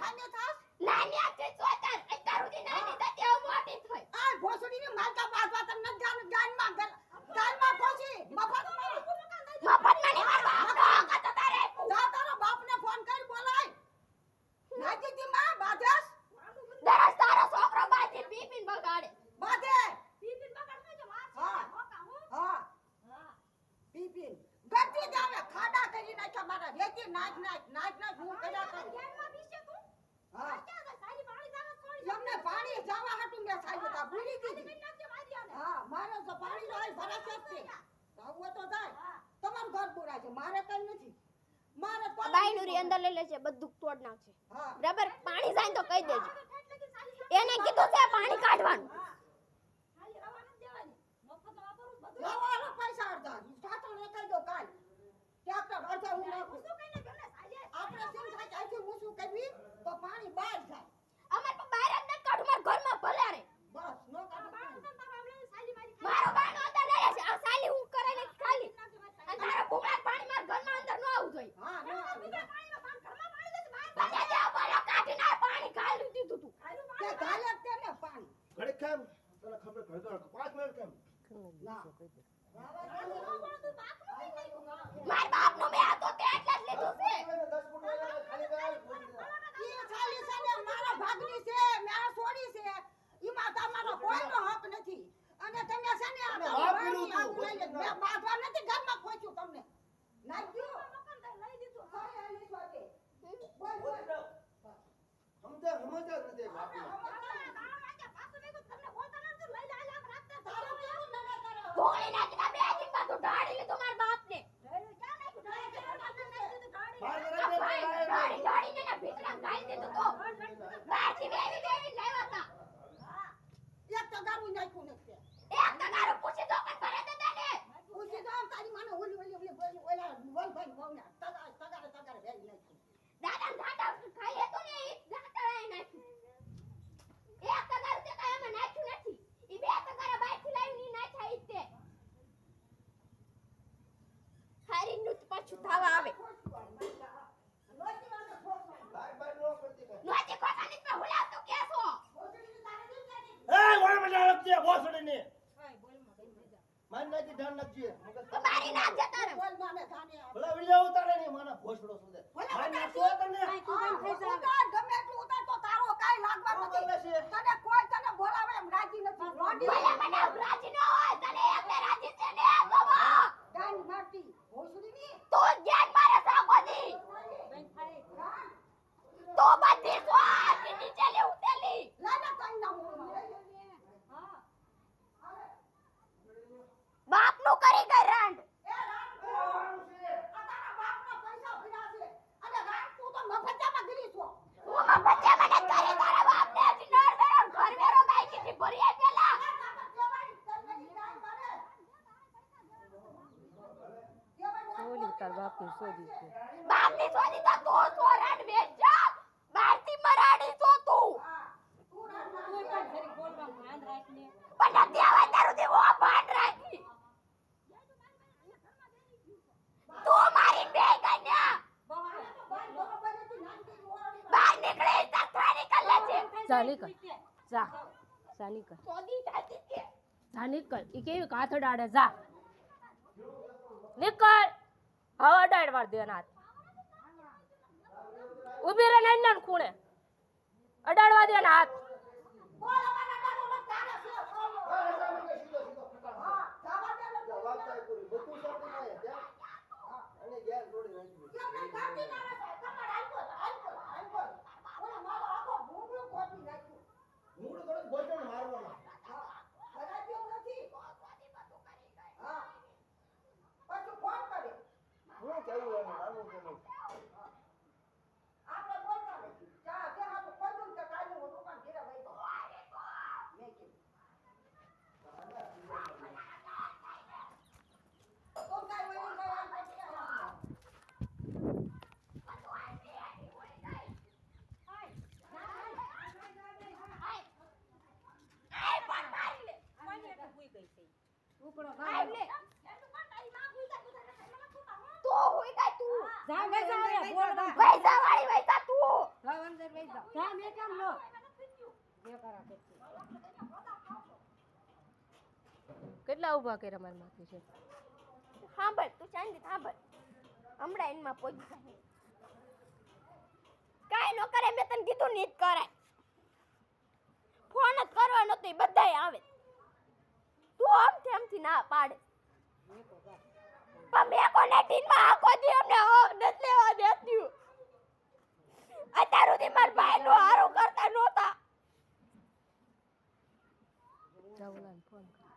હામે થાસ નાની આતે સોતર અત્યારુદી નાની તતે મોટી થઈ આ ભોસડીની માલકા બાજવા તને ગાનમાં પહોંચી મફતમાં નહીં મારવા કાતો તારે જા તારો બાપને ફોન કરી બોલાય નાજીજી માં બાધેસ દરસ તારો છોકરો બાજી પીપીન બગાડે બાધે પીપીન બગાડતો જો માર હા. હોકા હું હા પીપીન ગતિ જાવે ખાડા કરી નાખ્યા મારા રેતી નાચ હું કર્યા કરું ધ્યાનમાં બીશે તું હા ક્યાં સાલી પાણી જાવા છોડી તમને પાણી જાવા હાટું મે સાઈ તા ભૂલી કરી ગઈ નાખજે મારિયાને હા મારે તો પાણી નો આઈ ભરાશે જ છે આવું તો જાય હા તમારું ઘર પૂરા છે મારે કઈ નથી મારે તો બાઈનુરી અંદર લઈ લે છે બધું તોડ નાખશે હા બરાબર પાણી જાય તો કહી દેજો એટલે કે સાલી એને કીધું છે પાણી કાઢવાનું સાલી રવા ન દેવાની મફત વાપરું બધું લાવો પૈસા અડધા સાતો લેખાઈ દો કાલ ટ્રેક્ટર અડધા હું નાખું શું કઈને ગમે સાલી આપણે સિંહ થાય ત્યાંથી હું શું કરવી તો પાણી બહાર જાય અમાર તો બહાર જ ન કાઢું માર ઘરમાં ભલે રે બસ નો કાઢો બાણું તમ તારા આવલે સાલી મારી મારો બાણો અંદર લઈ છે આ સાલી હું કરે ને ખાલી અને તારા ભૂંગળા પાણી માર ઘરમાં અંદર ન આવવું જોઈએ હા નો બીજા પાણીનો પાન ઘરમાં પાણી દેશે બહાર બધા જે બોલો કાઢી ના પાણી ખાલી દીધું તું આયરું તે ગાલે જ તેને પાણી ઘડીક કેમ તને ખબર ઘડીક 5 મિનિટ કેમ ના માર બાપ નો મેં આ તો તે એટલે જ લીધું છે 10 ફૂટ ખાલી કર ઈ ખાલી છે ને મારા ભાગની છે મેં છોડી છે ઈમાં તમારો કોઈનો હક નથી અને તમે છે ને આ વાત કર્યું તું. આવું લઈ લે. મેં બાંધવા નથી ઘરમાં ખોચ્યું તમને નાખ્યું લઈ દીધું હા એ લઈ વાગે બોલ બોલ સમજે નથી બાપુ તારું કેવું નડે તારો ભોળી નાખી ના બે દિન બાદ ઢાળી લીધું માર બાપ ને ઢાળી ને ભીતરા ગાળી દીધું તો બાજી બેવી લાવ્યા હતા એક તો ગારું નાખ્યું નથી એક તગારો પૂછી તો પણ ભરે દે ને પૂછી જામ તારી માને ઓલી ઓલા વલભાઈ બોવના તગારે વેરી નાખ્યું દાદા ઘાટા ખાઈ લેતો ને ઈ ઘાટા આઈ નાખ્યું એક તગારો તે કાઈ એમાં નાખ્યું નથી ઈ બે તગારા બાઈથી લાવી ની નાખ્યા ઈ તે હારી નું પાછું થાવા આવે બાય નો કરતી કર નોતી કોકાની પર હુલાવતો કેસો એ વણ મજા લગતી બોસડી ને માન નાખી ધ્યાન નાખજે તો મારી નાખ જતા રે બોલ માને જાને ભલા વિડિયો ઉતારે ને માના ભોસડો સુધે ભલા માન નાખતો તને ઉતાર ગમે એટલું ઉતાર તો તારો કાઈ લાગવાનો નથી તને કોઈ તને બોલાવે એમ રાજી નથી રોડી ભલે મને રાજી ન હોય તને એકને રાજી છે ને બાબા ગાન મારતી ભોસડીની તું જ્ઞાન મારે સાકોદી તો બધી સ્વાદ કે નીચે લે ઉતેલી લાના કઈ ના હું બાપ નું કરી ગઈ રાંડ એ રાત આ તારા બાપના પૈસા ભર્યા છે અને રાત તું તો મફતિયામાં ગરી છો હું બચ્ચા મને કરી તારા બાપ ને હજી નળ વેરો ઘર વેરો બાકી થી ભરી આપેલા ઓલી તાર બાપની શોધી છે બાપ ની સોની તો તું સોરાડ વેચ જા બારતી મરાડી તો તું પણ નથી આવે તારું દેવો ભાન રાખી તું મારી બે કન્યા બહાર નીકળે તો થારી કલ્લે છે જા નીકળ જા નીકળ સોદી જાતી કે જા નીકળ ઈ કેવી કાથ અડાડે જા નીકળ હવે અડાડવા દે નાથ ઊભી રહે નાન ખૂણે અડાડવા દે ને હાથ આ મેં કેમ લો બેકારા કરતી. કેટલા ઊભા કર્યા મારી માથે છે સાંભળ તું શાંતિ સાંભળ હમણાં એનમાં પહોંચી જાય કાંઈ ન કરે મેં તને કીધું નહીં જ કરાય ફોન જ કરવાનો તો બધાય આવે તું આમથી ના પાડે પણ મેં કોને ટીનમાં આખો દી અમને નથી લેવા દેતી અત્યાર સુધી મારા ભાઈનું હારું કરતા નહોતા જવલાને ફોન કર